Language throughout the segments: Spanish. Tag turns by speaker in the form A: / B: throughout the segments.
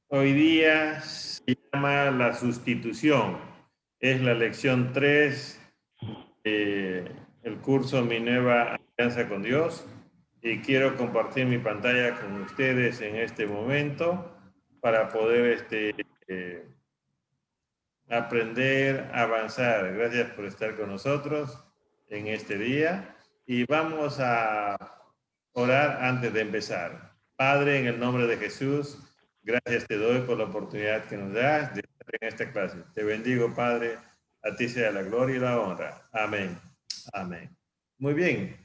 A: Hoy día se llama la sustitución. Es la lección 3 del curso Mi Nueva Alianza con Dios. Y quiero compartir mi pantalla con ustedes en este momento para poder eh, aprender, avanzar. Gracias por estar con nosotros en este día. Y vamos a orar antes de empezar. Padre, en el nombre de Jesús, gracias te doy por la oportunidad que nos das de estar en esta clase. Te bendigo, Padre. A ti sea la gloria y la honra. Amén. Amén. Muy bien.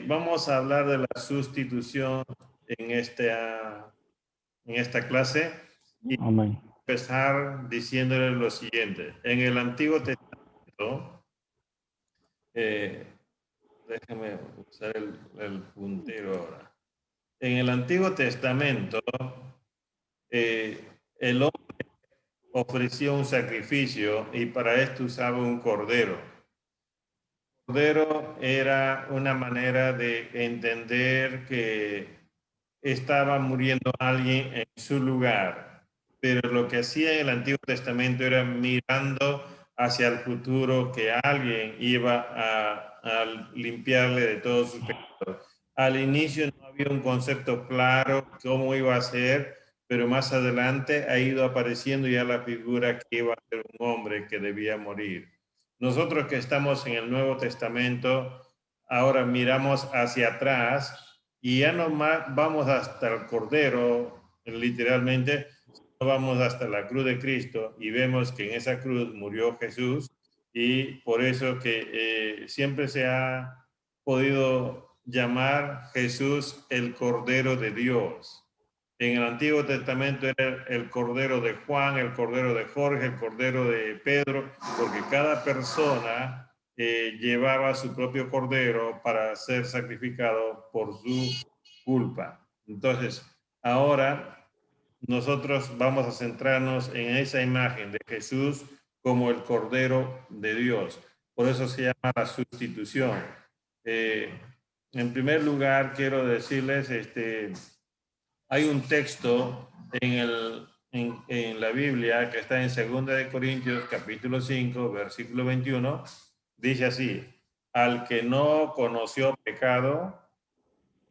A: Vamos a hablar de la sustitución en esta clase y
B: Amén.
A: empezar diciéndole lo siguiente. En el Antiguo Testamento, eh, déjame usar el puntero ahora. En el Antiguo Testamento, eh, el hombre ofrecía un sacrificio y para esto usaba un cordero. El cordero era una manera de entender que estaba muriendo alguien en su lugar, pero lo que hacía en el Antiguo Testamento era mirando hacia el futuro que alguien iba a limpiarle de todos sus pecados. Al inicio no había un concepto claro cómo iba a ser, pero más adelante ha ido apareciendo ya la figura que iba a ser un hombre que debía morir. Nosotros que estamos en el Nuevo Testamento, ahora miramos hacia atrás y ya no vamos hasta el Cordero, literalmente, sino vamos hasta la cruz de Cristo y vemos que en esa cruz murió Jesús y por eso que siempre se ha podido llamar Jesús el Cordero de Dios. En el Antiguo Testamento era el Cordero de Juan, el Cordero de Jorge, el Cordero de Pedro, porque cada persona llevaba su propio cordero para ser sacrificado por su culpa. Entonces, ahora nosotros vamos a centrarnos en esa imagen de Jesús como el Cordero de Dios. Por eso se llama la sustitución. Eh, en primer lugar, quiero decirles, hay un texto en la Biblia que está en 2 Corintios capítulo 5, versículo 21, dice así, al que no conoció pecado,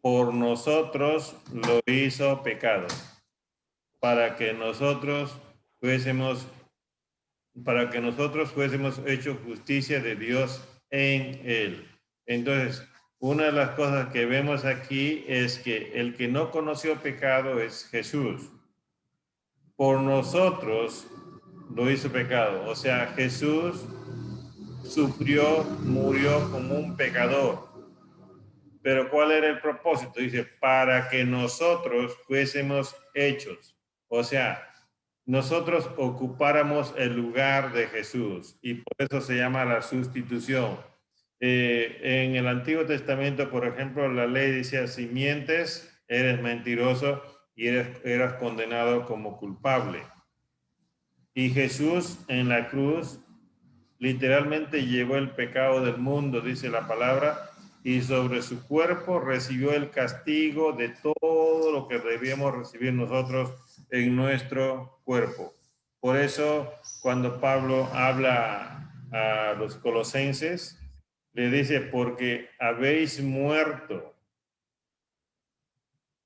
A: por nosotros lo hizo pecado, para que nosotros fuésemos, para que nosotros fuésemos hecho justicia de Dios en él. Entonces, una de las cosas que vemos aquí es que el que no conoció pecado es Jesús. Por nosotros lo hizo pecado. O sea, Jesús sufrió, murió como un pecador. Pero ¿cuál era el propósito? Dice, para que nosotros fuésemos hechos. O sea, nosotros ocupáramos el lugar de Jesús y por eso se llama la sustitución. En el Antiguo Testamento, por ejemplo, la ley decía, si mientes, eres mentiroso y eras condenado como culpable. Y Jesús en la cruz literalmente llevó el pecado del mundo, dice la palabra, y sobre su cuerpo recibió el castigo de todo lo que debíamos recibir nosotros en nuestro cuerpo. Por eso, cuando Pablo habla a los colosenses, le dice, porque habéis muerto.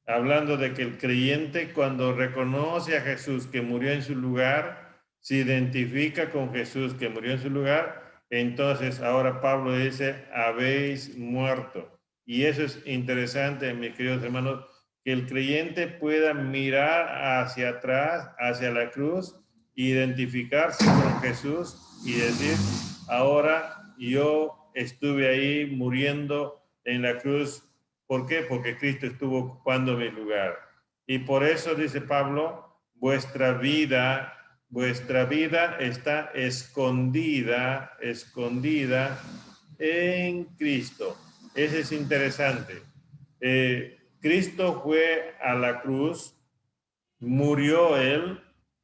A: Hablando de que el creyente cuando reconoce a Jesús que murió en su lugar, se identifica con Jesús que murió en su lugar, entonces ahora Pablo dice, habéis muerto. Y eso es interesante, mis queridos hermanos, que el creyente pueda mirar hacia atrás, hacia la cruz, identificarse con Jesús y decir, ahora yo estuve ahí muriendo en la cruz. ¿Por qué? Porque Cristo estuvo ocupando mi lugar. Y por eso dice Pablo, vuestra vida está escondida en Cristo. Eso es interesante. Cristo fue a la cruz, murió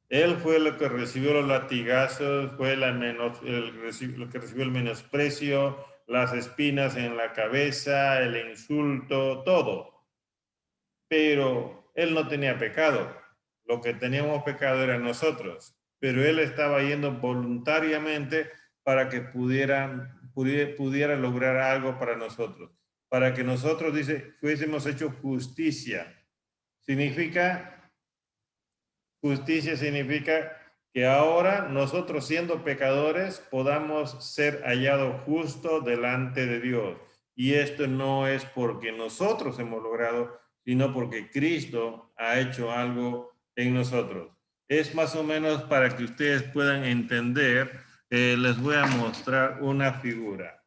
A: él fue lo que recibió los latigazos, fue lo que recibió el menosprecio, las espinas en la cabeza, el insulto, todo. Pero él no tenía pecado. lo que teníamos pecado era nosotros, pero Él estaba yendo voluntariamente para que pudiera lograr algo para nosotros, para que nosotros, dice, fuésemos hechos justicia. Justicia significa que ahora nosotros siendo pecadores podamos ser hallados justos delante de Dios. Y esto no es porque nosotros hemos logrado, sino porque Cristo ha hecho algo en nosotros. Es más o menos para que ustedes puedan entender, les voy a mostrar una figura.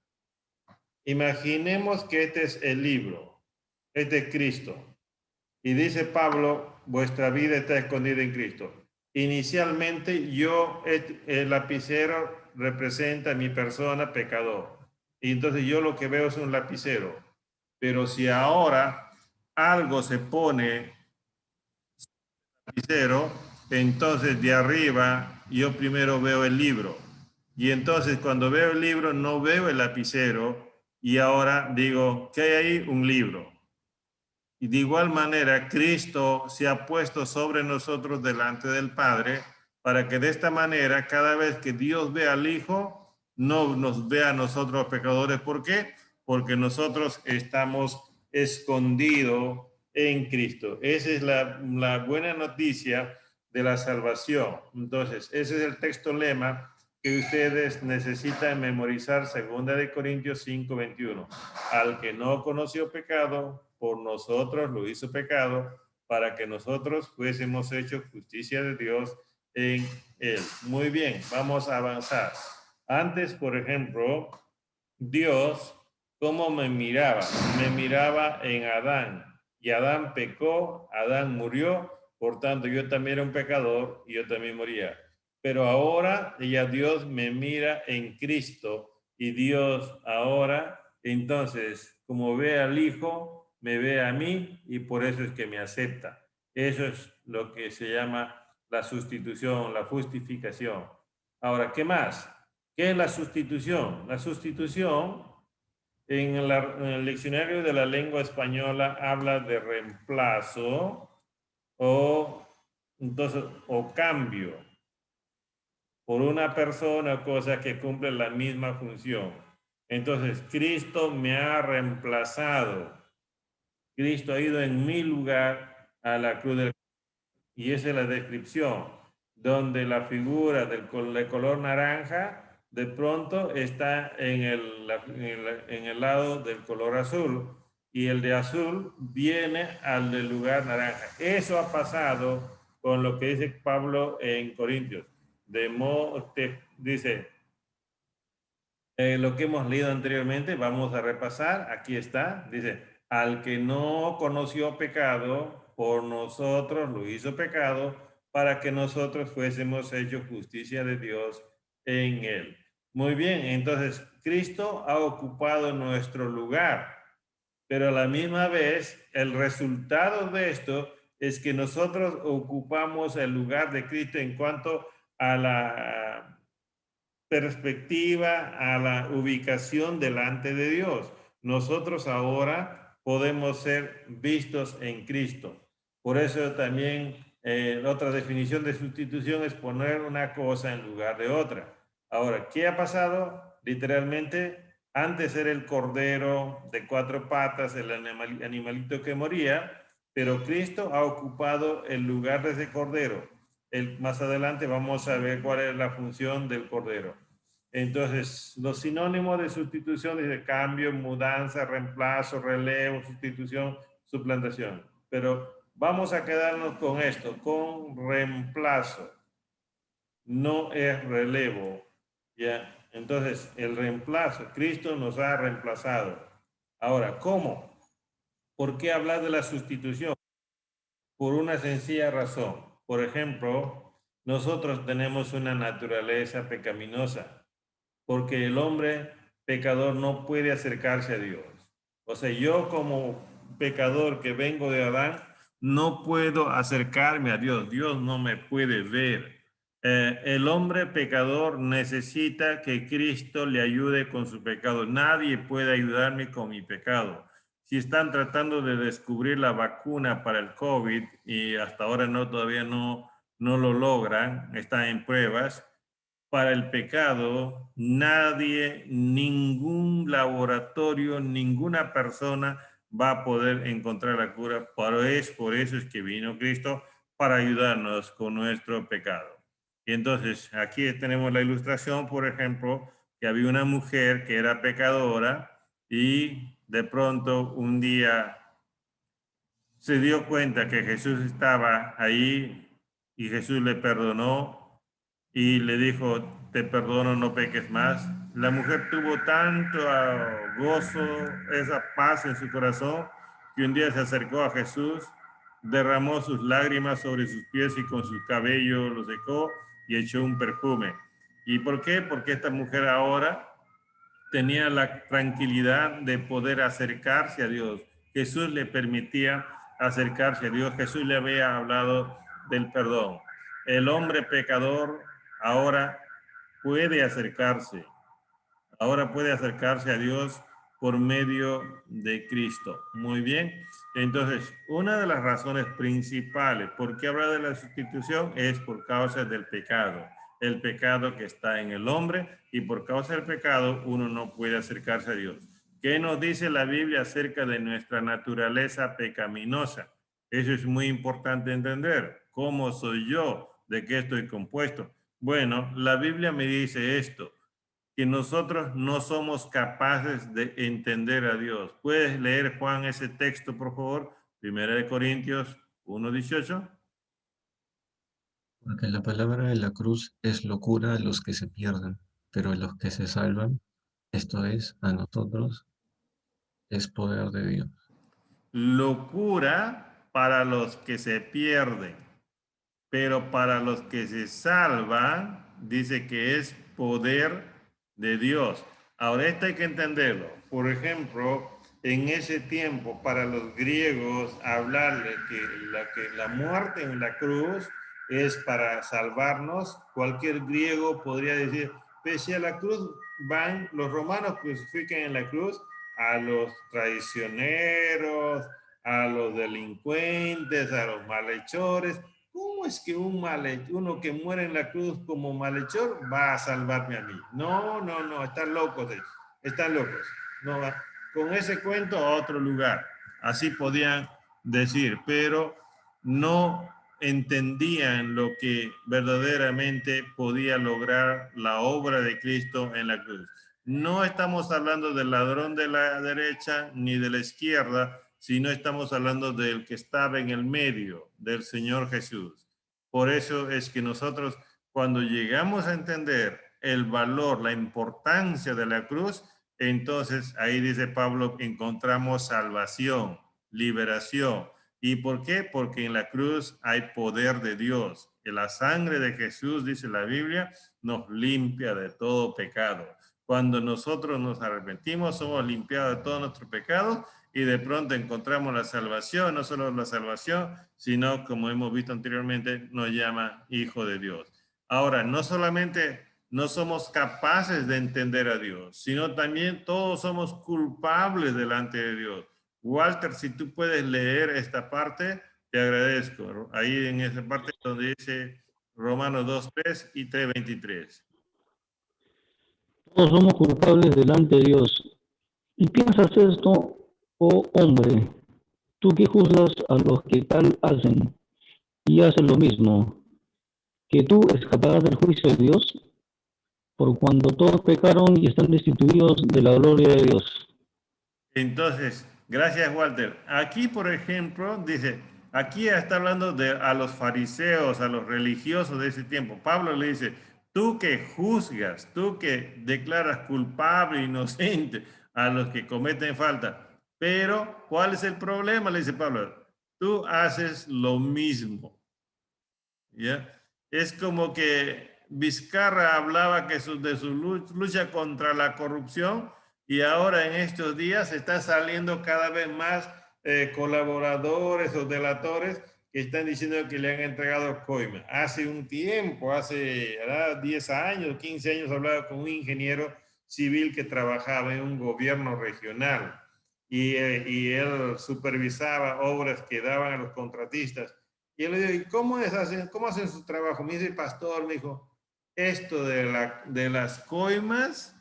A: Imaginemos que este es el libro, este es Cristo. Y dice Pablo, vuestra vida está escondida en Cristo. Inicialmente el lapicero representa a mi persona pecador. Y entonces yo lo que veo es un lapicero. Pero si ahora algo se pone lapicero, entonces de arriba yo primero veo el libro. Y entonces cuando veo el libro no veo el lapicero y ahora digo, ¿qué hay ahí? Un libro. Y de igual manera, Cristo se ha puesto sobre nosotros delante del Padre para que de esta manera, cada vez que Dios ve al Hijo, no nos vea a nosotros pecadores. ¿Por qué? Porque nosotros estamos escondidos en Cristo. Esa es la buena noticia de la salvación. Entonces, ese es el texto lema que ustedes necesitan memorizar, 2 Corintios 5:21. Al que no conoció pecado, por nosotros lo hizo pecado, para que nosotros fuésemos hechos justicia de Dios en él. Muy bien, vamos a avanzar. Antes, por ejemplo, Dios, ¿cómo me miraba? Me miraba en Adán. Y Adán pecó, Adán murió, por tanto yo también era un pecador y yo también moría. Pero ahora ya Dios me mira en Cristo y Dios ahora, entonces, como ve al Hijo, me ve a mí y por eso es que me acepta. Eso es lo que se llama la sustitución, la justificación. Ahora, ¿qué más? ¿Qué es la sustitución? La sustitución en el diccionario de la lengua española habla de reemplazo o, entonces, o cambio por una persona o cosa que cumple la misma función. Entonces, Cristo me ha reemplazado. Cristo ha ido en mi lugar a la cruz del... Y esa es la descripción, donde la figura de color naranja de pronto está en el lado del color azul y el de azul viene al del lugar naranja. Eso ha pasado con lo que dice Pablo en Corintios. Dice, lo que hemos leído anteriormente, vamos a repasar, aquí está, dice, al que no conoció pecado, por nosotros lo hizo pecado, para que nosotros fuésemos hechos justicia de Dios en él. Muy bien, entonces Cristo ha ocupado nuestro lugar, pero a la misma vez el resultado de esto es que nosotros ocupamos el lugar de Cristo en cuanto a la perspectiva, a la ubicación delante de Dios. Nosotros ahora podemos ser vistos en Cristo. Por eso también otra definición de sustitución es poner una cosa en lugar de otra. Ahora, ¿qué ha pasado? Literalmente, antes era el cordero de 4 patas, el animalito que moría, pero Cristo ha ocupado el lugar de ese cordero. Más adelante vamos a ver cuál es la función del cordero. Entonces, los sinónimos de sustitución dice cambio, mudanza, reemplazo, relevo, sustitución, suplantación. Pero vamos a quedarnos con esto, con reemplazo. No es relevo. ¿Ya? Entonces, el reemplazo, Cristo nos ha reemplazado. Ahora, ¿cómo? ¿Por qué hablar de la sustitución? Por una sencilla razón. Por ejemplo, nosotros tenemos una naturaleza pecaminosa, porque el hombre pecador no puede acercarse a Dios. O sea, yo como pecador que vengo de Adán, no puedo acercarme a Dios. Dios no me puede ver. El hombre pecador necesita que Cristo le ayude con su pecado. Nadie puede ayudarme con mi pecado. si están tratando de descubrir la vacuna para el COVID y hasta ahora todavía no lo logran, están en pruebas. Para el pecado, nadie, ningún laboratorio, ninguna persona va a poder encontrar la cura. Por eso es que vino Cristo, para ayudarnos con nuestro pecado. Y entonces aquí tenemos la ilustración, por ejemplo, que había una mujer que era pecadora y de pronto un día se dio cuenta que Jesús estaba ahí y Jesús le perdonó y le dijo, te perdono, no peques más. La mujer tuvo tanto gozo, esa paz en su corazón, que un día se acercó a Jesús, derramó sus lágrimas sobre sus pies y con su cabello lo secó y echó un perfume. ¿Y por qué? Porque esta mujer ahora tenía la tranquilidad de poder acercarse a Dios. Jesús le permitía acercarse a Dios. Jesús le había hablado del perdón. El hombre pecador ahora puede acercarse, ahora puede acercarse a Dios por medio de Cristo. Muy bien. Entonces, una de las razones principales por qué habla de la sustitución es por causa del pecado. El pecado que está en el hombre, y por causa del pecado uno no puede acercarse a Dios. ¿Qué nos dice la Biblia acerca de nuestra naturaleza pecaminosa? Eso es muy importante entender. ¿Cómo soy yo? ¿De qué estoy compuesto? Bueno, la Biblia me dice esto, que nosotros no somos capaces de entender a Dios. ¿Puedes leer, Juan, ese texto, por favor? Primera de Corintios 1:18.
B: Porque la palabra de la cruz es locura a los que se pierden, pero a los que se salvan, esto es, a nosotros, es poder de Dios.
A: Locura para los que se pierden, pero para los que se salvan, dice que es poder de Dios. Ahora, esto hay que entenderlo. Por ejemplo, en ese tiempo, para los griegos, hablarle que la muerte en la cruz es para salvarnos, cualquier griego podría decir, pese a la cruz, van, los romanos crucifican en la cruz a los traicioneros, a los delincuentes, a los malhechores. ¿Cómo es que uno que muere en la cruz como malhechor va a salvarme a mí? No, no, no, están locos, están locos. No, con ese cuento a otro lugar. Así podían decir, pero no entendían lo que verdaderamente podía lograr la obra de Cristo en la cruz. No estamos hablando del ladrón de la derecha ni de la izquierda, sino estamos hablando del que estaba en el medio, del Señor Jesús. Por eso es que nosotros, cuando llegamos a entender el valor, la importancia de la cruz, entonces ahí dice Pablo, encontramos salvación, liberación. ¿Y por qué? Porque en la cruz hay poder de Dios. Que la sangre de Jesús, dice la Biblia, nos limpia de todo pecado. Cuando nosotros nos arrepentimos, somos limpiados de todo nuestro pecado y de pronto encontramos la salvación, no solo la salvación, sino, como hemos visto anteriormente, nos llama hijo de Dios. Ahora, no solamente no somos capaces de entender a Dios, sino también todos somos culpables delante de Dios. Walter, si tú puedes leer esta parte, te agradezco. Ahí en esa parte donde dice Romanos 2:3 y 3:23.
C: Todos somos culpables delante de Dios. ¿Y piensas esto, oh hombre, tú que juzgas a los que tal hacen y haces lo mismo, que tú escaparás del juicio de Dios? Por cuando todos pecaron y están destituidos de la gloria de Dios.
A: Entonces, gracias, Walter. Aquí, por ejemplo, dice, aquí está hablando de a los fariseos, a los religiosos de ese tiempo. Pablo le dice, tú que juzgas, tú que declaras culpable, inocente a los que cometen falta. Pero, ¿cuál es el problema? Le dice Pablo, tú haces lo mismo. ¿Ya? Es como que Vizcarra hablaba que de su lucha contra la corrupción y ahora en estos días está saliendo cada vez más colaboradores o delatores que están diciendo que le han entregado coima. Hace un tiempo, hace 10 años, 15 años, hablaba con un ingeniero civil que trabajaba en un gobierno regional y él supervisaba obras que daban a los contratistas. Y él le dijo, ¿y cómo hacen su trabajo? Me dice el pastor, me dijo, esto de las coimas,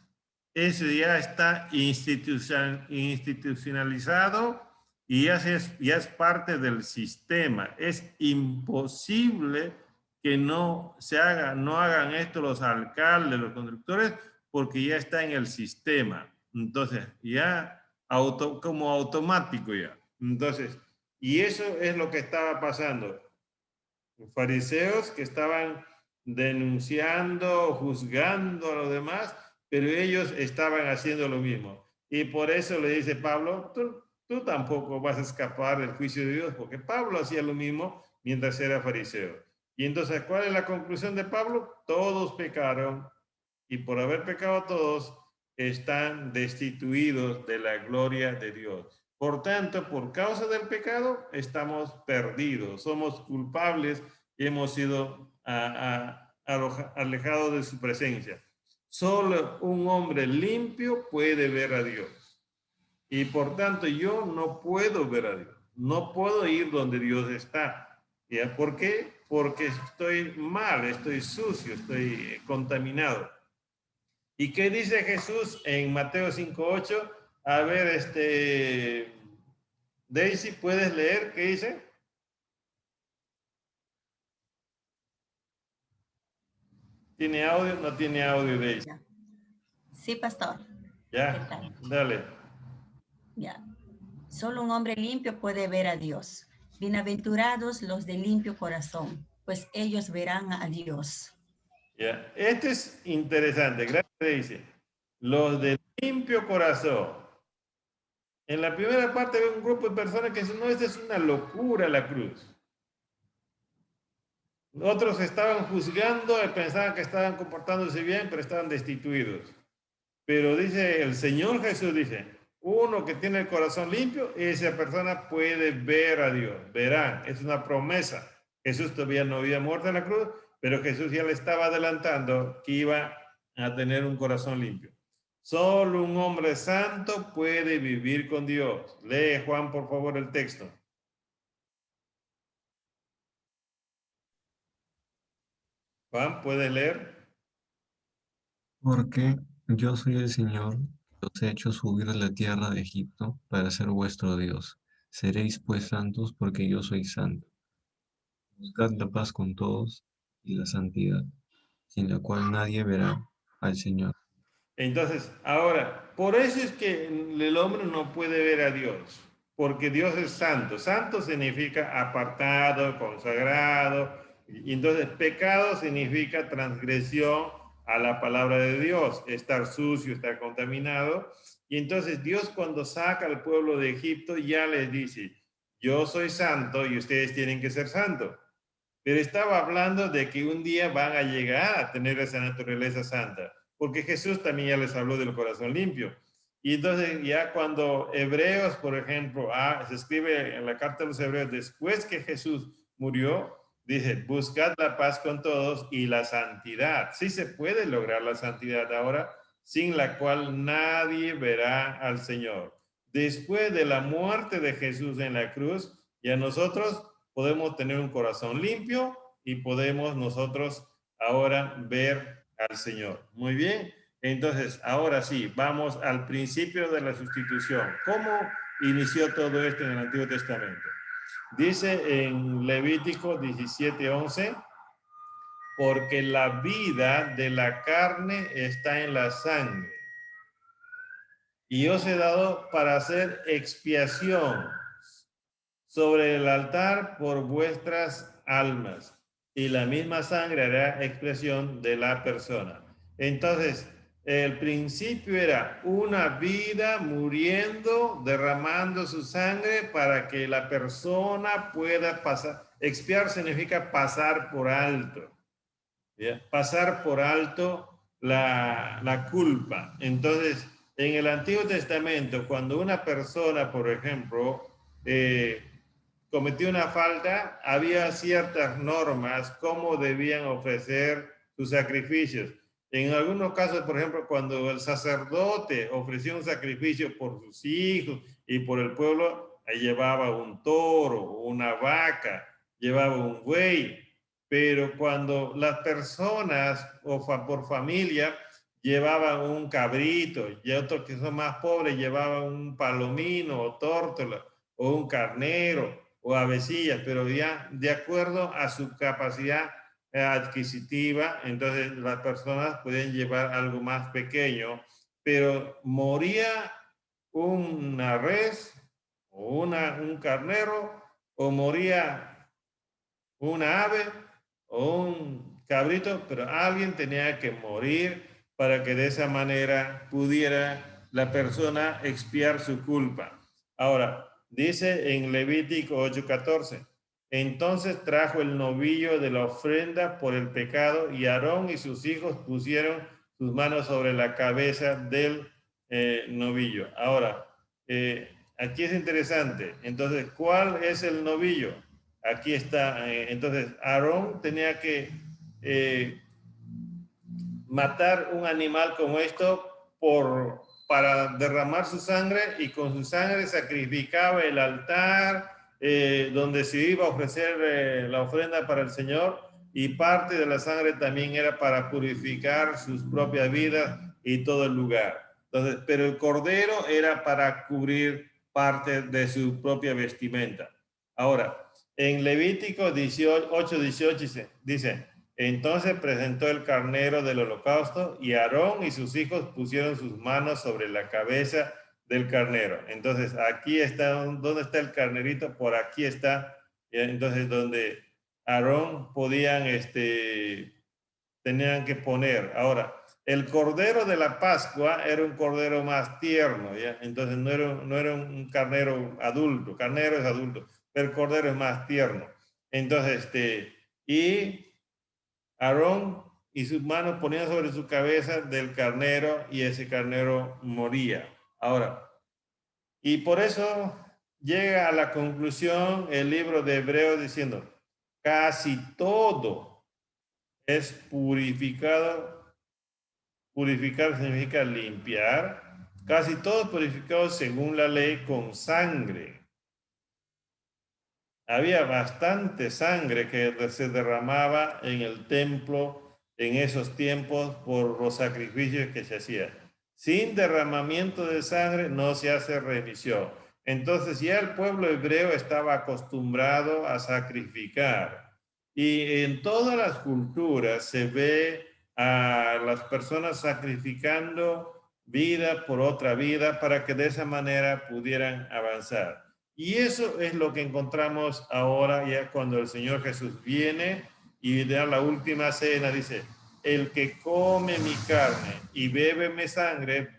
A: eso ya está institucionalizado y ya es parte del sistema. Es imposible que no hagan esto los alcaldes, los conductores, porque ya está en el sistema. Entonces, ya como automático ya. Entonces, y eso es lo que estaba pasando. Fariseos que estaban denunciando, juzgando a los demás, pero ellos estaban haciendo lo mismo. Y por eso le dice Pablo, tú tampoco vas a escapar del juicio de Dios, porque Pablo hacía lo mismo mientras era fariseo. Y entonces, ¿cuál es la conclusión de Pablo? Todos pecaron y por haber pecado todos, están destituidos de la gloria de Dios. Por tanto, por causa del pecado, estamos perdidos, somos culpables y hemos sido alejados de su presencia. Solo un hombre limpio puede ver a Dios. Y por tanto, yo no puedo ver a Dios. No puedo ir donde Dios está. ¿Ya? ¿Por qué? Porque estoy mal, estoy sucio, estoy contaminado. ¿Y qué dice Jesús en Mateo 5:8? A ver, Daisy, ¿puedes leer qué dice? ¿Tiene audio? No tiene audio, Daisy.
D: Sí, pastor.
A: Ya, dale.
D: Ya. Solo un hombre limpio puede ver a Dios. Bienaventurados los de limpio corazón, pues ellos verán a Dios.
A: Ya, este es interesante. Gracias, Daisy. Los de limpio corazón. En la primera parte ve un grupo de personas que dicen, no, esta es una locura la cruz. Otros estaban juzgando y pensaban que estaban comportándose bien, pero estaban destituidos. Pero dice el Señor Jesús, dice, uno que tiene el corazón limpio, esa persona puede ver a Dios. Verán, es una promesa. Jesús todavía no había muerto en la cruz, pero Jesús ya le estaba adelantando que iba a tener un corazón limpio. Solo un hombre santo puede vivir con Dios. Lee, Juan, por favor, el texto. Juan, ¿puedes leer?
B: Porque yo soy el Señor, que os he hecho subir de la tierra de Egipto para ser vuestro Dios. Seréis pues santos porque yo soy santo. Buscad la paz con todos y la santidad, sin la cual nadie verá al Señor.
A: Entonces, ahora, por eso es que el hombre no puede ver a Dios, porque Dios es santo. Santo significa apartado, consagrado, y entonces pecado significa transgresión a la palabra de Dios, estar sucio, estar contaminado. Y entonces Dios cuando saca al pueblo de Egipto ya les dice, yo soy santo y ustedes tienen que ser santos. Pero estaba hablando de que un día van a llegar a tener esa naturaleza santa, porque Jesús también ya les habló del corazón limpio. Y entonces ya cuando Hebreos, por ejemplo, se escribe en la carta de los Hebreos, después que Jesús murió, dice, buscad la paz con todos y la santidad. Sí se puede lograr la santidad ahora, sin la cual nadie verá al Señor. Después de la muerte de Jesús en la cruz, ya nosotros podemos tener un corazón limpio y podemos nosotros ahora ver al Señor. Muy bien, entonces ahora sí, vamos al principio de la sustitución. ¿Cómo inició todo esto en el Antiguo Testamento? Dice en Levítico 17:11, porque la vida de la carne está en la sangre. Y os he dado para hacer expiación sobre el altar por vuestras almas, y la misma sangre hará expresión de la persona. Entonces, el principio era una vida muriendo, derramando su sangre para que la persona pueda pasar. Expiar significa pasar por alto. ¿Ya? Pasar por alto la culpa. Entonces, en el Antiguo Testamento, cuando una persona, por ejemplo, cometió una falta, había ciertas normas cómo debían ofrecer sus sacrificios. En algunos casos, por ejemplo, cuando el sacerdote ofreció un sacrificio por sus hijos y por el pueblo llevaba un toro, una vaca, llevaba un buey, pero cuando las personas o por familia llevaban un cabrito y otros que son más pobres llevaban un palomino o tórtola o un carnero o avecillas, pero ya de acuerdo a su capacidad adquisitiva, entonces las personas pueden llevar algo más pequeño, pero moría una res o un carnero o moría una ave o un cabrito, pero alguien tenía que morir para que de esa manera pudiera la persona expiar su culpa. Ahora, dice en Levítico 8:14, entonces trajo el novillo de la ofrenda por el pecado y Aarón y sus hijos pusieron sus manos sobre la cabeza del novillo. Ahora, aquí es interesante. Entonces, ¿cuál es el novillo? Aquí está. Entonces, Aarón tenía que matar un animal como esto para derramar su sangre y con su sangre sacrificaba el altar donde se iba a ofrecer la ofrenda para el Señor y parte de la sangre también era para purificar sus propias vidas y todo el lugar. Entonces, pero el cordero era para cubrir parte de su propia vestimenta. Ahora, en Levítico 8:18 dice, entonces presentó el carnero del holocausto y Aarón y sus hijos pusieron sus manos sobre la cabeza del carnero. Entonces, aquí está, ¿dónde está el carnerito? Por aquí está. Entonces, donde Aarón tenían que poner. Ahora, el cordero de la Pascua era un cordero más tierno, ¿ya? Entonces, no era un carnero adulto. Carnero es adulto, pero el cordero es más tierno. Entonces, y Aarón y sus manos ponían sobre su cabeza del carnero y ese carnero moría. Ahora, y por eso llega a la conclusión el libro de Hebreos diciendo, casi todo es purificado. Purificar significa limpiar. Casi todo es purificado según la ley con sangre. Había bastante sangre que se derramaba en el templo en esos tiempos por los sacrificios que se hacían. Sin derramamiento de sangre no se hace remisión. Entonces ya el pueblo hebreo estaba acostumbrado a sacrificar. Y en todas las culturas se ve a las personas sacrificando vida por otra vida para que de esa manera pudieran avanzar. Y eso es lo que encontramos ahora ya cuando el Señor Jesús viene y da la última cena, dice, el que come mi carne y bebe mi sangre,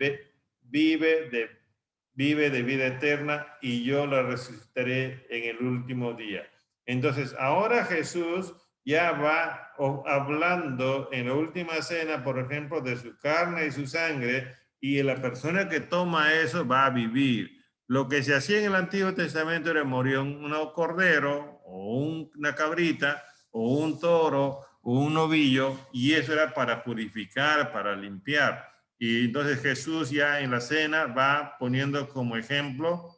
A: vive de vida eterna y yo la resucitaré en el último día. Entonces, ahora Jesús ya va hablando en la última cena, por ejemplo, de su carne y su sangre, y la persona que toma eso va a vivir. Lo que se hacía en el Antiguo Testamento era morir un cordero o una cabrita o un toro o un novillo y eso era para purificar, para limpiar. Y entonces Jesús ya en la cena va poniendo como ejemplo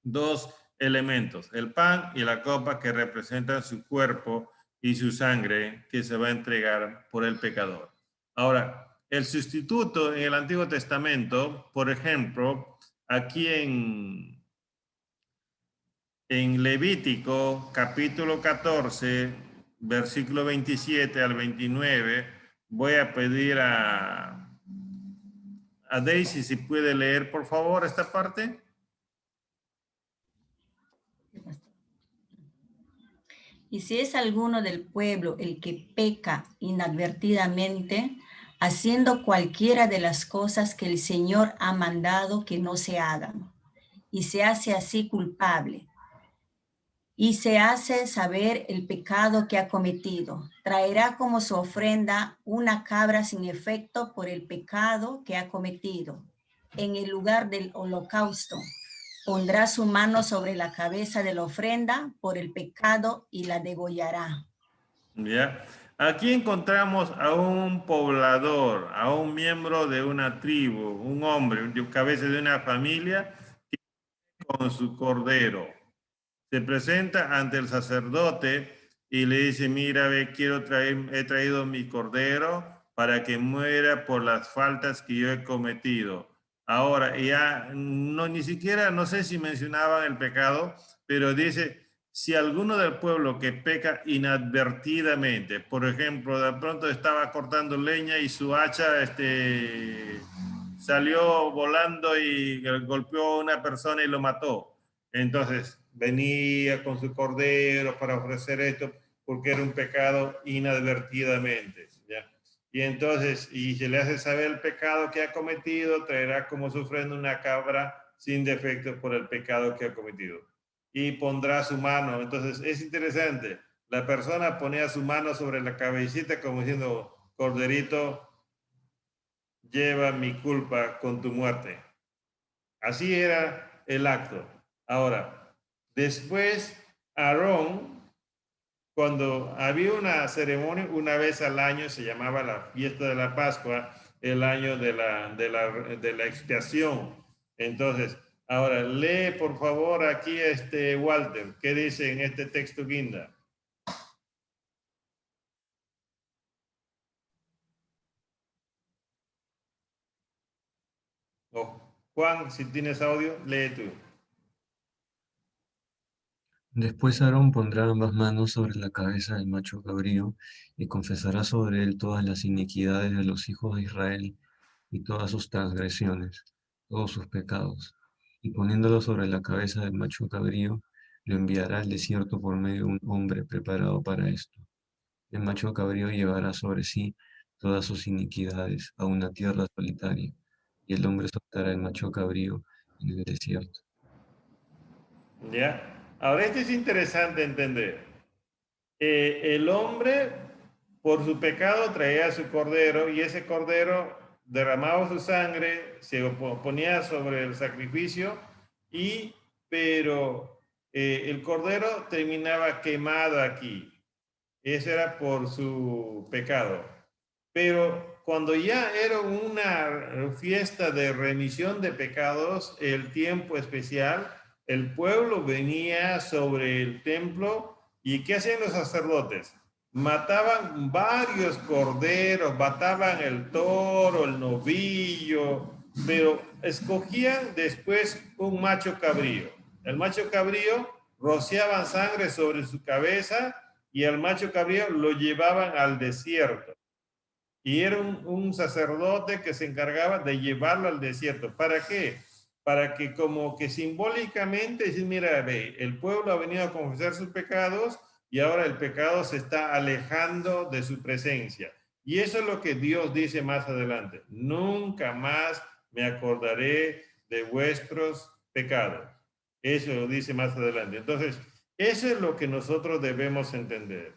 A: dos elementos, el pan y la copa que representan su cuerpo y su sangre que se va a entregar por el pecador. Ahora, el sustituto en el Antiguo Testamento, por ejemplo, aquí en Levítico capítulo 14, versículo 27 al 29, voy a pedir a Daisy si puede leer, por favor, esta parte.
D: Y si es alguno del pueblo el que peca inadvertidamente, haciendo cualquiera de las cosas que el Señor ha mandado que no se hagan, y se hace así culpable, y se hace saber el pecado que ha cometido, traerá como su ofrenda una cabra sin efecto por el pecado que ha cometido. En el lugar del holocausto, pondrá su mano sobre la cabeza de la ofrenda por el pecado y la degollará.
A: ¿Ya? Aquí encontramos a un poblador, a un miembro de una tribu, un hombre, cabeza de una familia, con con su cordero. Se presenta ante el sacerdote y le dice, mira, ve, he traído mi cordero para que muera por las faltas que yo he cometido. Ahora, ya no, ni siquiera, no sé si mencionaban el pecado, pero dice, si alguno del pueblo que peca inadvertidamente, por ejemplo, de pronto estaba cortando leña y su hacha salió volando y golpeó a una persona y lo mató. Entonces venía con su cordero para ofrecer esto porque era un pecado inadvertidamente, ¿ya? Y entonces, y se le hace saber el pecado que ha cometido, traerá como su ofrenda una cabra sin defecto por el pecado que ha cometido. Y pondrá su mano. Entonces, es interesante. La persona ponía su mano sobre la cabecita como diciendo, corderito, lleva mi culpa con tu muerte. Así era el acto. Ahora, después, Aarón, cuando había una ceremonia, una vez al año, se llamaba la fiesta de la Pascua, el año de la expiación. Entonces, ahora lee por favor aquí Walter, ¿qué dice en este texto guinda? Oh, Juan, si tienes audio, lee tú.
B: Después Aarón pondrá ambas manos sobre la cabeza del macho cabrío y confesará sobre él todas las iniquidades de los hijos de Israel y todas sus transgresiones, todos sus pecados. Y poniéndolo sobre la cabeza del macho cabrío, lo enviará al desierto por medio de un hombre preparado para esto. El macho cabrío llevará sobre sí todas sus iniquidades a una tierra solitaria, y el hombre soltará el macho cabrío en el desierto.
A: ¿Ya? Ahora, esto es interesante entender. El hombre, por su pecado, traía su cordero y ese cordero derramaba su sangre, se ponía sobre el sacrificio, pero el cordero terminaba quemado aquí. Eso era por su pecado. Pero cuando ya era una fiesta de remisión de pecados, el tiempo especial, el pueblo venía sobre el templo y ¿qué hacían los sacerdotes? Mataban varios corderos, mataban el toro, el novillo, pero escogían después un macho cabrío. El macho cabrío rociaban sangre sobre su cabeza y al macho cabrío lo llevaban al desierto. Y era un sacerdote que se encargaba de llevarlo al desierto. ¿Para qué? Para que como que simbólicamente decir, mira, ve, el pueblo ha venido a confesar sus pecados y ahora el pecado se está alejando de su presencia. Y eso es lo que Dios dice más adelante. Nunca más me acordaré de vuestros pecados. Eso lo dice más adelante. Entonces, eso es lo que nosotros debemos entender.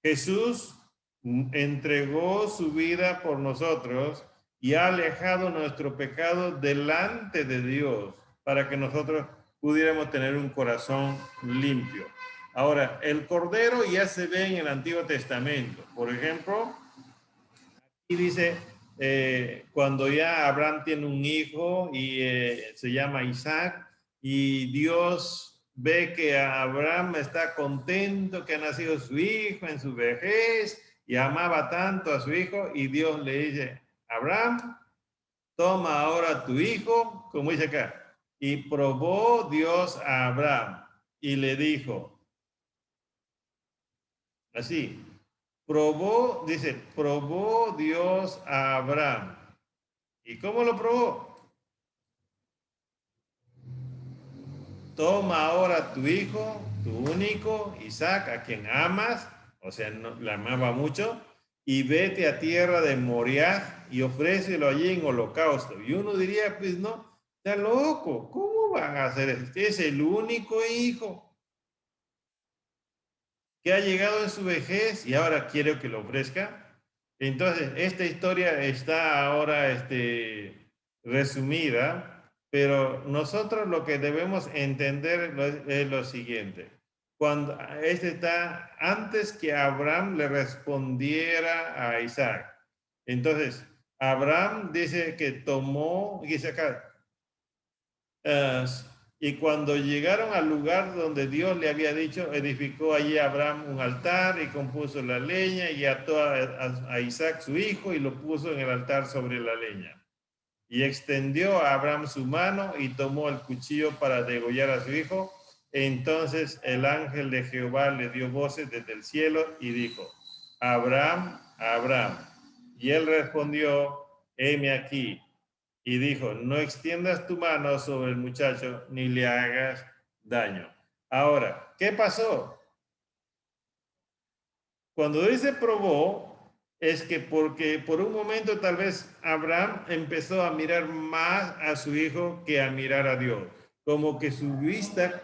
A: Jesús entregó su vida por nosotros y ha alejado nuestro pecado delante de Dios para que nosotros pudiéramos tener un corazón limpio. Ahora, el cordero ya se ve en el Antiguo Testamento. Por ejemplo, aquí dice, cuando ya Abraham tiene un hijo y se llama Isaac, y Dios ve que Abraham está contento que ha nacido su hijo en su vejez y amaba tanto a su hijo, y Dios le dice, Abraham, toma ahora tu hijo, como dice acá, y probó Dios a Abraham y le dijo, así, probó Dios a Abraham. ¿Y cómo lo probó? Toma ahora tu hijo, tu único, Isaac, a quien amas, o sea, no, le amaba mucho, y vete a tierra de Moriah y ofrécelo allí en holocausto. Y uno diría, pues no, está loco, ¿cómo van a hacer esto? Es el único hijo que ha llegado en su vejez y ahora quiero que lo ofrezca. Entonces, esta historia está ahora resumida, pero nosotros lo que debemos entender es lo siguiente. Cuando está antes que Abraham le respondiera a Isaac. Entonces, Abraham dice que tomó, dice acá, Y cuando llegaron al lugar donde Dios le había dicho, edificó allí Abraham un altar y compuso la leña y ató a Isaac su hijo y lo puso en el altar sobre la leña. Y extendió a Abraham su mano y tomó el cuchillo para degollar a su hijo. Entonces el ángel de Jehová le dio voces desde el cielo y dijo, Abraham, Abraham. Y él respondió, heme aquí. Y dijo, no extiendas tu mano sobre el muchacho ni le hagas daño. Ahora, ¿qué pasó? Cuando dice probó, es que porque por un momento tal vez Abraham empezó a mirar más a su hijo que a mirar a Dios. Como que su vista,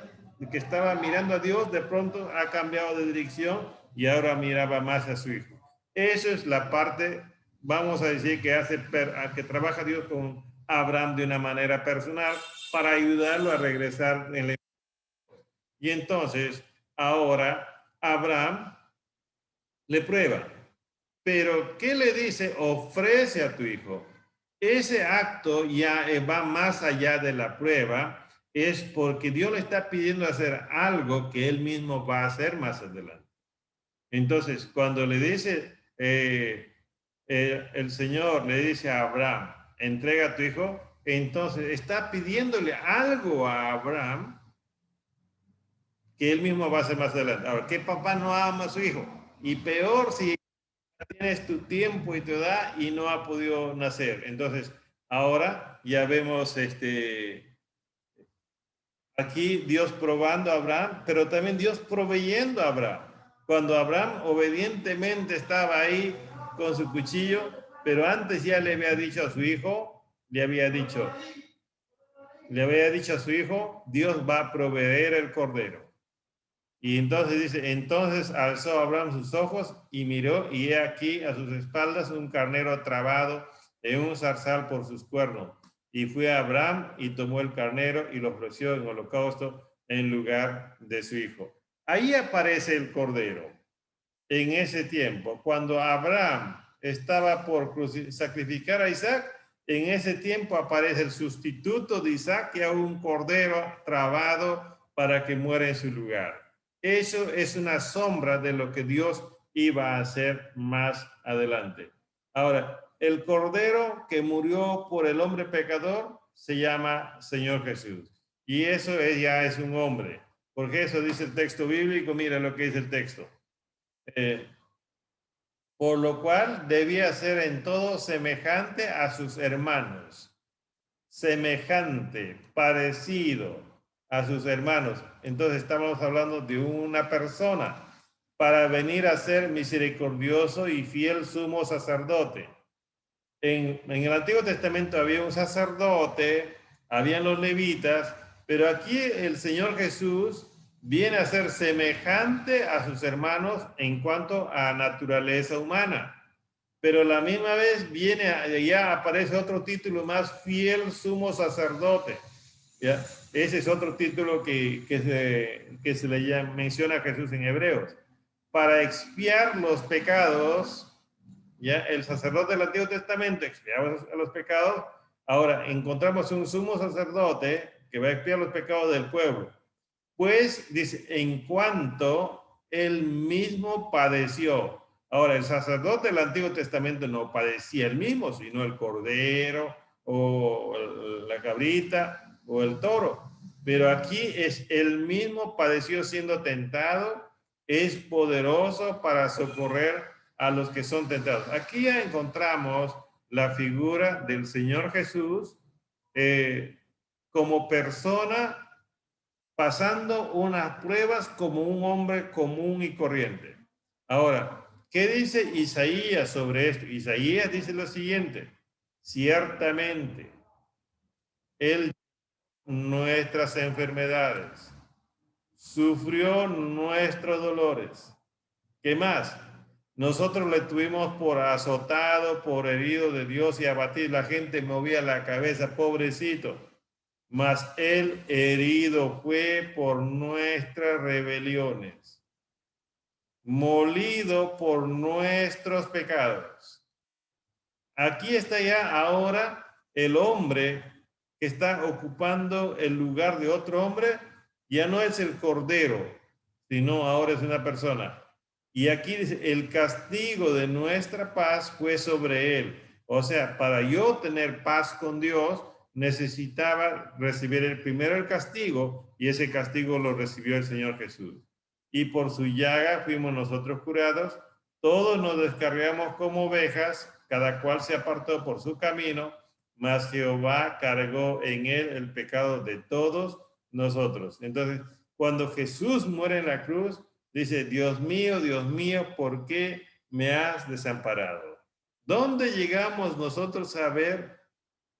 A: que estaba mirando a Dios, de pronto ha cambiado de dirección y ahora miraba más a su hijo. Eso es la parte, vamos a decir, que trabaja Dios con Abraham de una manera personal para ayudarlo a regresar. Y entonces, ahora Abraham le prueba. Pero, ¿qué le dice? Ofrece a tu hijo. Ese acto ya va más allá de la prueba, es porque Dios le está pidiendo hacer algo que él mismo va a hacer más adelante. Entonces, cuando le dice, el Señor le dice a Abraham, entrega a tu hijo, entonces está pidiéndole algo a Abraham que él mismo va a hacer más adelante. Ahora, ¿qué papá no ama a su hijo? Y peor si tienes tu tiempo y tu edad y no ha podido nacer. Entonces, ahora ya vemos aquí Dios probando a Abraham, pero también Dios proveyendo a Abraham. Cuando Abraham obedientemente estaba ahí con su cuchillo, pero antes ya le había dicho a su hijo, le había dicho a su hijo, Dios va a proveer el cordero. Y entonces dice, entonces alzó Abraham sus ojos y miró, y he aquí a sus espaldas un carnero trabado en un zarzal por sus cuernos. Y fue a Abraham y tomó el carnero y lo ofreció en holocausto en lugar de su hijo. Ahí aparece el cordero. En ese tiempo, cuando Abraham estaba por sacrificar a Isaac, en ese tiempo aparece el sustituto de Isaac, que es un cordero trabado para que muera en su lugar. Eso es una sombra de lo que Dios iba a hacer más adelante. Ahora, el cordero que murió por el hombre pecador se llama Señor Jesús. Y eso ya es un hombre, porque eso dice el texto bíblico. Mira lo que dice el texto. Por lo cual debía ser en todo semejante a sus hermanos. Semejante, parecido a sus hermanos. Entonces estamos hablando de una persona para venir a ser misericordioso y fiel sumo sacerdote. En el Antiguo Testamento había un sacerdote, habían los levitas, pero aquí el Señor Jesús viene a ser semejante a sus hermanos en cuanto a naturaleza humana. Pero la misma vez ya aparece otro título más, fiel sumo sacerdote. ¿Ya? Ese es otro título que se le menciona a Jesús en Hebreos. Para expiar los pecados, ya el sacerdote del Antiguo Testamento expiaba los pecados. Ahora encontramos un sumo sacerdote que va a expiar los pecados del pueblo. Pues dice, en cuanto él mismo padeció. Ahora, el sacerdote del Antiguo Testamento no padecía él mismo, sino el cordero o la cabrita o el toro. Pero aquí es él mismo padeció siendo tentado, es poderoso para socorrer a los que son tentados. Aquí ya encontramos la figura del Señor Jesús como persona pasando unas pruebas como un hombre común y corriente. Ahora, ¿qué dice Isaías sobre esto? Isaías dice lo siguiente: ciertamente, Él nuestras enfermedades, sufrió nuestros dolores. ¿Qué más? Nosotros le tuvimos por azotado, por herido de Dios y abatido. La gente movía la cabeza, pobrecito. Mas él herido fue por nuestras rebeliones, molido por nuestros pecados. Aquí está ya ahora el hombre que está ocupando el lugar de otro hombre, ya no es el cordero, sino ahora es una persona. Y aquí dice, el castigo de nuestra paz fue sobre él. O sea, para yo tener paz con Dios, necesitaba recibir primero el castigo, y ese castigo lo recibió el Señor Jesús. Y por su llaga fuimos nosotros curados. Todos nos descargamos como ovejas, cada cual se apartó por su camino, mas Jehová cargó en él el pecado de todos nosotros. Entonces, cuando Jesús muere en la cruz, dice, Dios mío, ¿por qué me has desamparado? ¿Dónde llegamos nosotros a ver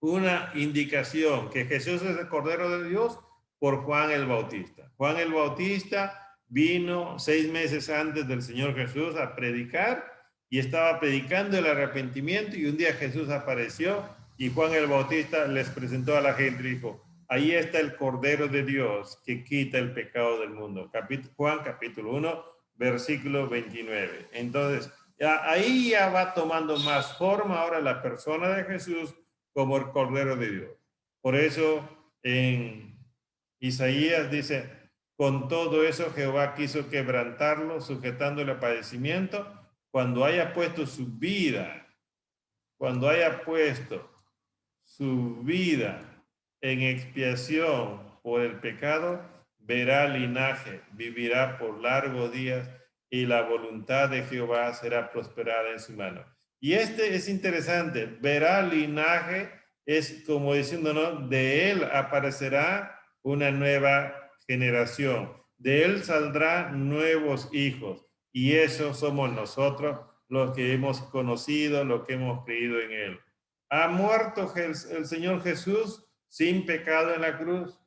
A: una indicación que Jesús es el Cordero de Dios? Por Juan el Bautista. Juan el Bautista vino 6 meses antes del Señor Jesús a predicar y estaba predicando el arrepentimiento, y un día Jesús apareció y Juan el Bautista les presentó a la gente y dijo, ahí está el Cordero de Dios que quita el pecado del mundo. Juan capítulo 1, versículo 29. Entonces, ahí ya va tomando más forma ahora la persona de Jesús como el Cordero de Dios. Por eso en Isaías dice, con todo eso Jehová quiso quebrantarlo, sujetándole a padecimiento, cuando haya puesto su vida en expiación por el pecado, verá linaje, vivirá por largos días, y la voluntad de Jehová será prosperada en su mano. Y este es interesante, verá linaje, es como diciéndonos, de él aparecerá una nueva generación, de él saldrán nuevos hijos, y esos somos nosotros, los que hemos conocido, los que hemos creído en él. Ha muerto el Señor Jesús sin pecado en la cruz.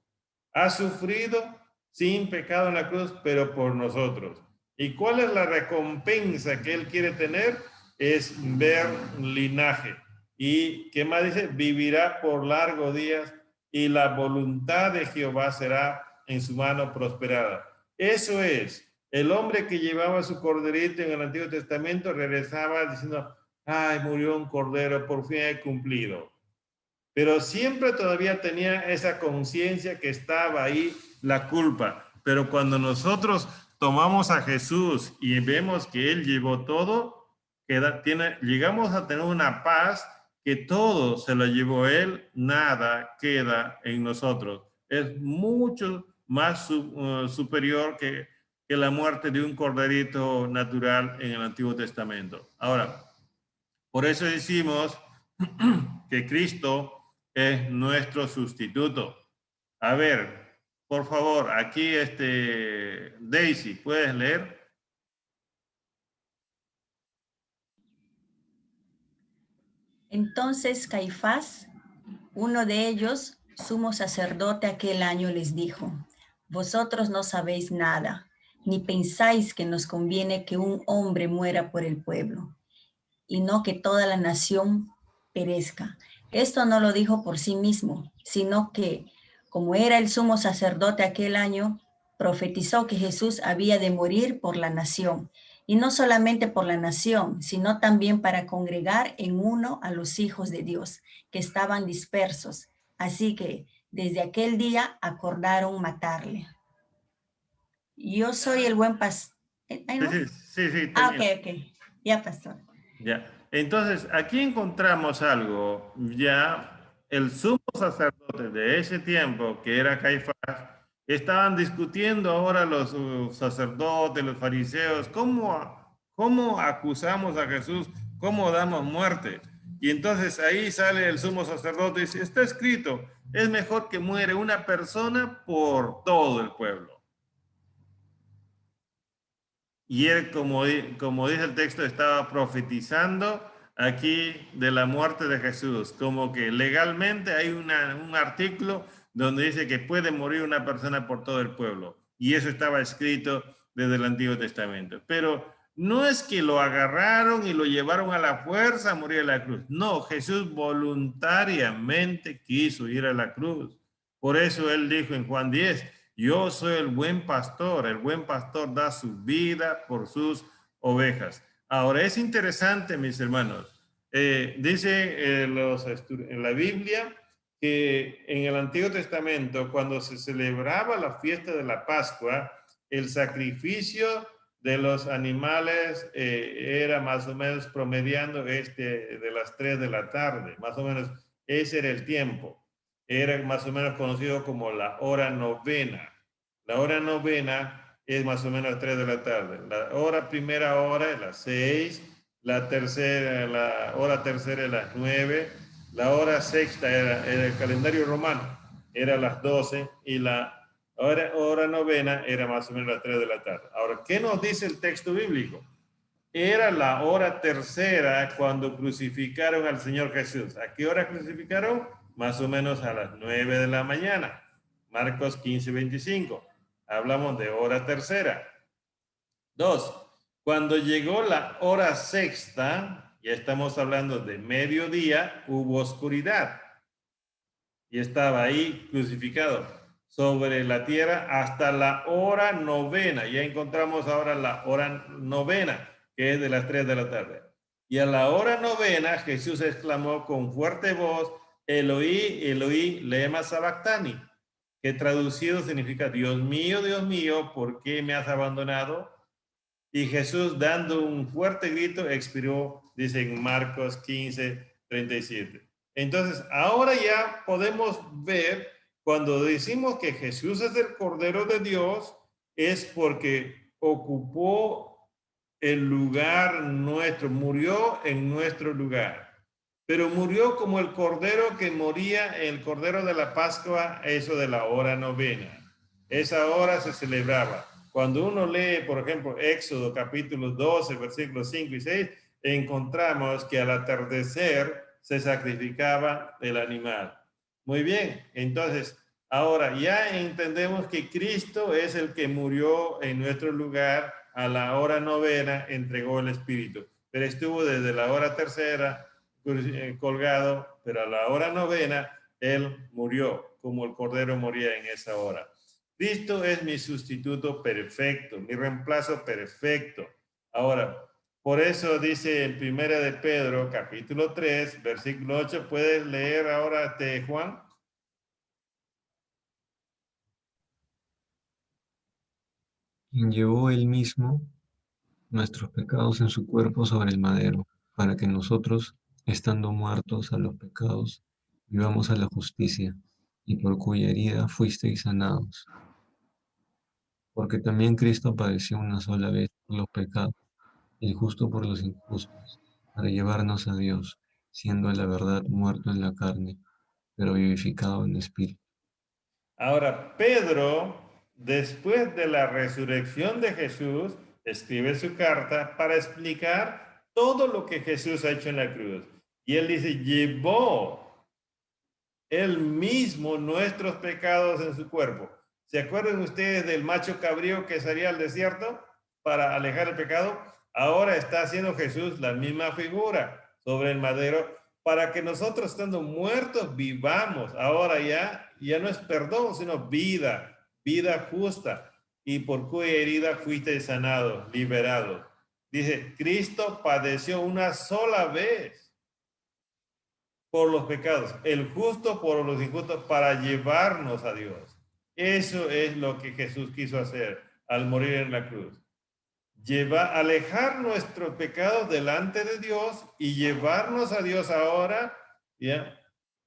A: Ha sufrido sin pecado en la cruz, pero por nosotros. ¿Y cuál es la recompensa que él quiere tener? Es ver linaje. ¿Y qué más dice? Vivirá por largos días, y la voluntad de Jehová será en su mano prosperada. Eso es. El hombre que llevaba su corderito en el Antiguo Testamento regresaba diciendo, ay, murió un cordero, por fin he cumplido. Pero siempre todavía tenía esa conciencia que estaba ahí la culpa. Pero cuando nosotros tomamos a Jesús y vemos que él llevó todo, llegamos a tener una paz que todo se lo llevó él, nada queda en nosotros. Es mucho más superior que la muerte de un corderito natural en el Antiguo Testamento. Ahora, por eso decimos que Cristo es nuestro sustituto. A ver, por favor, aquí Daisy, ¿puedes leer?
D: Entonces Caifás, uno de ellos, sumo sacerdote aquel año, les dijo, vosotros no sabéis nada, ni pensáis que nos conviene que un hombre muera por el pueblo, y no que toda la nación perezca. Esto no lo dijo por sí mismo, sino que, como era el sumo sacerdote aquel año, profetizó que Jesús había de morir por la nación, y no solamente por la nación, sino también para congregar en uno a los hijos de Dios, que estaban dispersos. Así que desde aquel día acordaron matarle. Yo soy el buen pastor. ¿No?
A: Sí.
D: Ok. Ya, pastor.
A: Ya. Entonces, aquí encontramos algo. Ya el sumo sacerdote de ese tiempo, que era Caifás, estaban discutiendo ahora los sacerdotes, los fariseos, ¿cómo acusamos a Jesús? ¿Cómo damos muerte? Y entonces ahí sale el sumo sacerdote y dice, está escrito, es mejor que muere una persona por todo el pueblo. Y él, como dice el texto, estaba profetizando aquí de la muerte de Jesús, como que legalmente hay un artículo donde dice que puede morir una persona por todo el pueblo. Y eso estaba escrito desde el Antiguo Testamento. Pero no es que lo agarraron y lo llevaron a la fuerza a morir a la cruz. No, Jesús voluntariamente quiso ir a la cruz. Por eso él dijo en Juan 10, yo soy el buen pastor da su vida por sus ovejas. Ahora es interesante, mis hermanos, dice en la Biblia que en el Antiguo Testamento, cuando se celebraba la fiesta de la Pascua, el sacrificio de los animales era más o menos promediando de las 3 de la tarde, más o menos ese era el tiempo. Era más o menos conocido como la hora novena. La hora novena es más o menos 3 de la tarde. La primera hora es las 6, la hora tercera es las 9, la hora sexta era el calendario romano, era las 12 y la hora novena era más o menos las 3 de la tarde. Ahora, ¿qué nos dice el texto bíblico? Era la hora tercera cuando crucificaron al Señor Jesús. ¿A qué hora crucificaron? Más o menos a las 9 de la mañana. Marcos 15, 25. Hablamos de hora tercera. 2. Cuando llegó la hora sexta, ya estamos hablando de mediodía, hubo oscuridad. Y estaba ahí crucificado sobre la tierra hasta la hora novena. Ya encontramos ahora la hora novena, que es de las 3 de la tarde. Y a la hora novena Jesús exclamó con fuerte voz, Eloí, Eloí, lema sabactani, que traducido significa, Dios mío, ¿por qué me has abandonado? Y Jesús, dando un fuerte grito, expiró, dice en Marcos 15, 37. Entonces, ahora ya podemos ver, cuando decimos que Jesús es el Cordero de Dios, es porque ocupó el lugar nuestro, murió en nuestro lugar. Pero murió como el Cordero que moría, el Cordero de la Pascua, eso de la hora novena. Esa hora se celebraba. Cuando uno lee, por ejemplo, Éxodo capítulo 12, versículos 5 y 6, encontramos que al atardecer se sacrificaba el animal. Muy bien, entonces, ahora ya entendemos que Cristo es el que murió en nuestro lugar a la hora novena, entregó el Espíritu. Pero estuvo desde la hora tercera colgado, pero a la hora novena, Él murió, como el Cordero moría en esa hora. Cristo es mi sustituto perfecto, mi reemplazo perfecto. Ahora, por eso dice en Primera de Pedro, capítulo 3, versículo 8, ¿puedes leer ahora, Juan?
B: Quien llevó él mismo nuestros pecados en su cuerpo sobre el madero, para que nosotros, estando muertos a los pecados, vivamos a la justicia, y por cuya herida fuisteis sanados. Porque también Cristo padeció una sola vez por los pecados, el justo por los injustos, para llevarnos a Dios, siendo a la verdad muerto en la carne, pero vivificado en espíritu.
A: Ahora, Pedro, después de la resurrección de Jesús, escribe su carta para explicar todo lo que Jesús ha hecho en la cruz. Y él dice, llevó él mismo nuestros pecados en su cuerpo. ¿Se acuerdan ustedes del macho cabrío que salía al desierto para alejar el pecado? Ahora está haciendo Jesús la misma figura sobre el madero para que nosotros, estando muertos, vivamos. Ahora ya no es perdón, sino vida justa, y por cuya herida fuiste sanado, liberado. Dice, Cristo padeció una sola vez por los pecados, el justo por los injustos, para llevarnos a Dios. Eso es lo que Jesús quiso hacer al morir en la cruz. Alejar nuestros pecados delante de Dios y llevarnos a Dios ahora, ¿ya?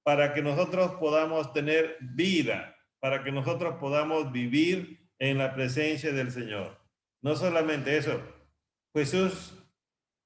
A: Para que nosotros podamos tener vida, para que nosotros podamos vivir en la presencia del Señor. No solamente eso,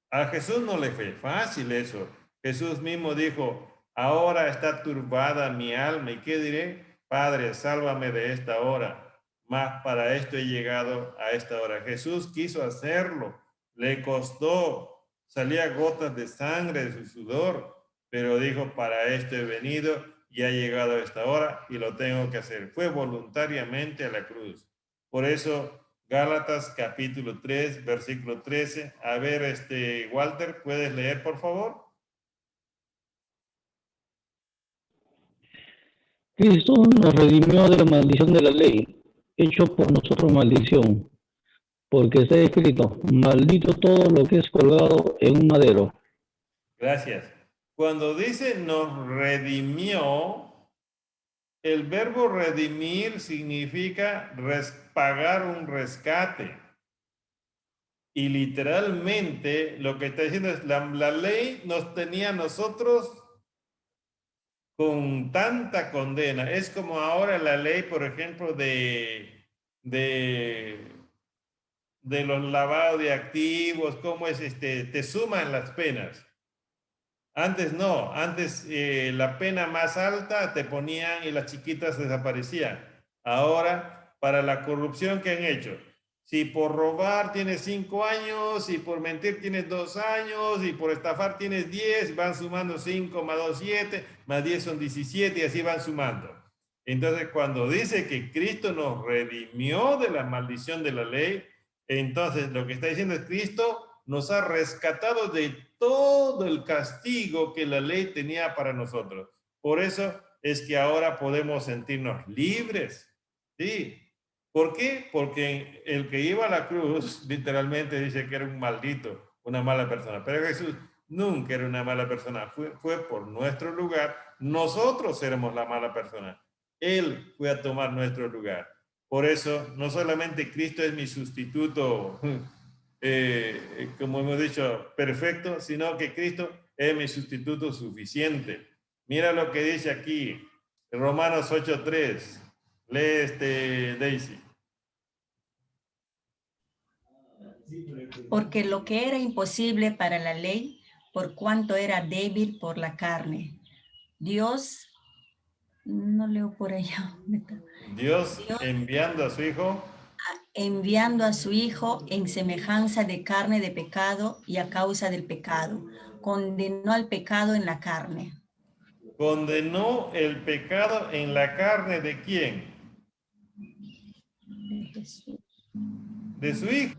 A: a Jesús no le fue fácil eso. Jesús mismo dijo, ahora está turbada mi alma, ¿y qué diré? Padre, sálvame de esta hora. Mas para esto he llegado a esta hora. Jesús quiso hacerlo, le costó, salía gotas de sangre de su sudor, pero dijo, para esto he venido y ha llegado a esta hora y lo tengo que hacer. Fue voluntariamente a la cruz. Por eso, Gálatas capítulo 3, versículo 13. A ver, Walter, ¿puedes leer, por favor?
C: Cristo nos redimió de la maldición de la ley, hecho por nosotros maldición, porque está escrito, maldito todo lo que es colgado en un madero.
A: Gracias. Cuando dice nos redimió, El verbo redimir significa pagar un rescate. Y literalmente lo que está diciendo es la ley nos tenía a nosotros con tanta condena. Es como ahora la ley, por ejemplo, de los lavados de activos, cómo es te suman las penas. Antes no, antes la pena más alta te ponían y las chiquitas desaparecían. Ahora, para la corrupción que han hecho, si por robar tienes 5 años, y por mentir tienes 2 años, y por estafar tienes 10, van sumando 5 más 2, 7, más 10 son 17 y así van sumando. Entonces, cuando dice que Cristo nos redimió de la maldición de la ley, entonces lo que está diciendo es Cristo nos ha rescatado de todo el castigo que la ley tenía para nosotros. Por eso es que ahora podemos sentirnos libres. ¿Sí? ¿Por qué? Porque el que iba a la cruz literalmente dice que era un maldito, una mala persona. Pero Jesús nunca era una mala persona. Fue por nuestro lugar. Nosotros éramos la mala persona. Él fue a tomar nuestro lugar. Por eso, no solamente Cristo es mi sustituto, como hemos dicho, perfecto, sino que Cristo es mi sustituto suficiente. Mira lo que dice aquí, Romanos 8:3. Lee Daisy.
D: Porque lo que era imposible para la ley, por cuanto era débil por la carne, Dios, no leo por allá,
A: Dios enviando a su Hijo,
D: enviando a su Hijo en semejanza de carne de pecado y a causa del pecado, condenó al pecado en la carne.
A: condenó el pecado en la carne ¿de quién?
D: De Jesús.
A: De su Hijo.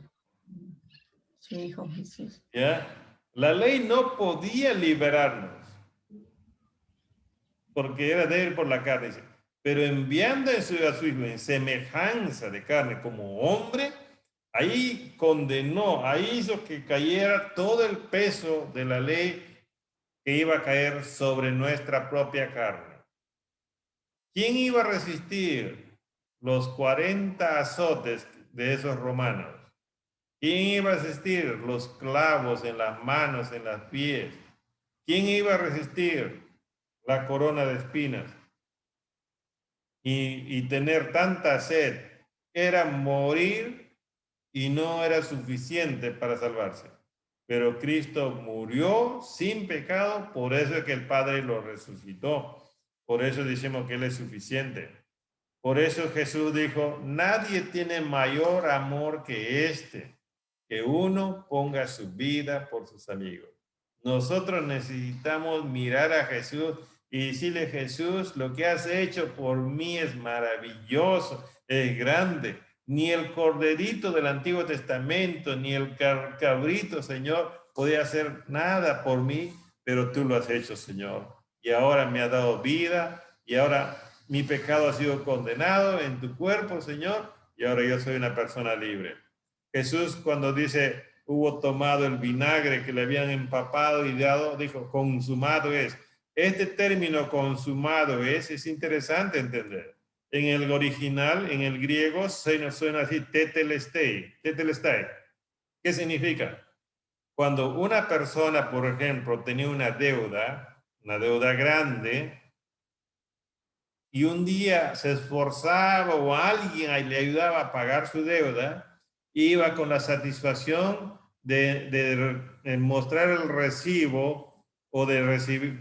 D: Su Hijo Jesús.
A: ¿Ya? La ley no podía liberarnos porque era débil por la carne. Pero enviando a su Hijo en semejanza de carne como hombre, ahí condenó, ahí hizo que cayera todo el peso de la ley que iba a caer sobre nuestra propia carne. ¿Quién iba a resistir los 40 azotes de esos romanos? ¿Quién iba a resistir los clavos en las manos, en las pies? ¿Quién iba a resistir la corona de espinas? Y tener tanta sed, era morir y no era suficiente para salvarse. Pero Cristo murió sin pecado, por eso es que el Padre lo resucitó. Por eso decimos que Él es suficiente. Por eso Jesús dijo, nadie tiene mayor amor que este, que uno ponga su vida por sus amigos. Nosotros necesitamos mirar a Jesús y decirle, Jesús, lo que has hecho por mí es maravilloso, es grande. Ni el corderito del Antiguo Testamento, ni el cabrito, Señor, podía hacer nada por mí, pero tú lo has hecho, Señor. Y ahora me has dado vida, y ahora mi pecado ha sido condenado en tu cuerpo, Señor, y ahora yo soy una persona libre. Jesús, cuando dice, hubo tomado el vinagre que le habían empapado y dado, dijo, consumado es. Este término consumado es interesante entender. En el original, en el griego, suena así, tetelestai. Tetelestai. ¿Qué significa? Cuando una persona, por ejemplo, tenía una deuda grande, y un día se esforzaba o alguien le ayudaba a pagar su deuda, iba con la satisfacción de mostrar el recibo o de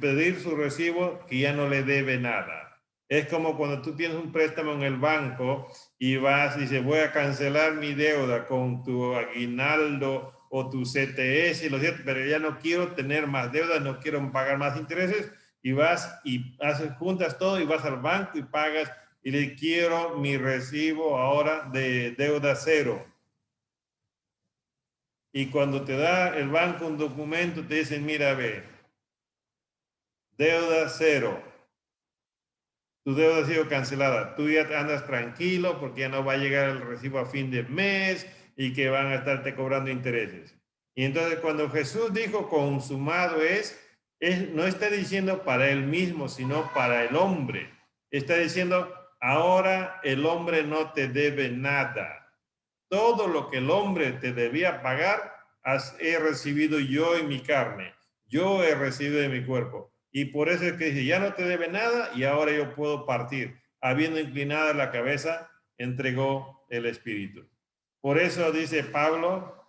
A: pedir su recibo que ya no le debe nada. Es como cuando tú tienes un préstamo en el banco y vas y dices, voy a cancelar mi deuda con tu aguinaldo o tu CTS, pero ya no quiero tener más deudas, no quiero pagar más intereses, y vas y juntas todo y vas al banco y pagas y le quiero mi recibo ahora de deuda cero. Y cuando te da el banco un documento, te dicen, mira, ve, deuda cero. Tu deuda ha sido cancelada. Tú ya andas tranquilo porque ya no va a llegar el recibo a fin de mes y que van a estarte cobrando intereses. Y entonces cuando Jesús dijo consumado es no está diciendo para él mismo, sino para el hombre. Está diciendo, ahora el hombre no te debe nada. Todo lo que el hombre te debía pagar, he recibido yo en mi carne. Yo he recibido en mi cuerpo. Y por eso es que dice, ya no te debe nada y ahora yo puedo partir. Habiendo inclinado la cabeza, entregó el Espíritu. Por eso dice Pablo,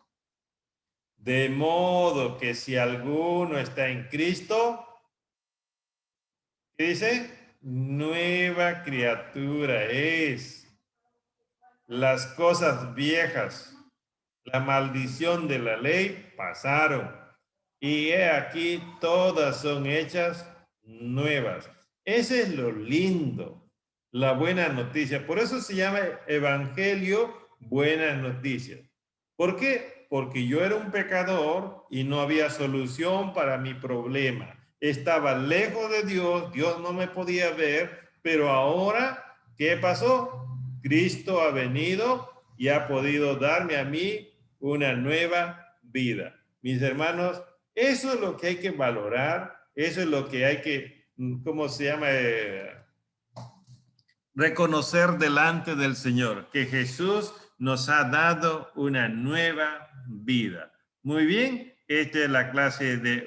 A: de modo que si alguno está en Cristo, ¿qué dice? Nueva criatura es. Las cosas viejas, la maldición de la ley pasaron. Y he aquí, todas son hechas nuevas. Ese es lo lindo, la buena noticia. Por eso se llama Evangelio Buenas Noticias. ¿Por qué? Porque yo era un pecador y no había solución para mi problema. Estaba lejos de Dios, Dios no me podía ver, pero ahora, ¿qué pasó? Cristo ha venido y ha podido darme a mí una nueva vida. Mis hermanos, eso es lo que hay que valorar, eso es lo que hay que, ¿cómo se llama? Reconocer delante del Señor, que Jesús nos ha dado una nueva vida. Muy bien, esta es la clase de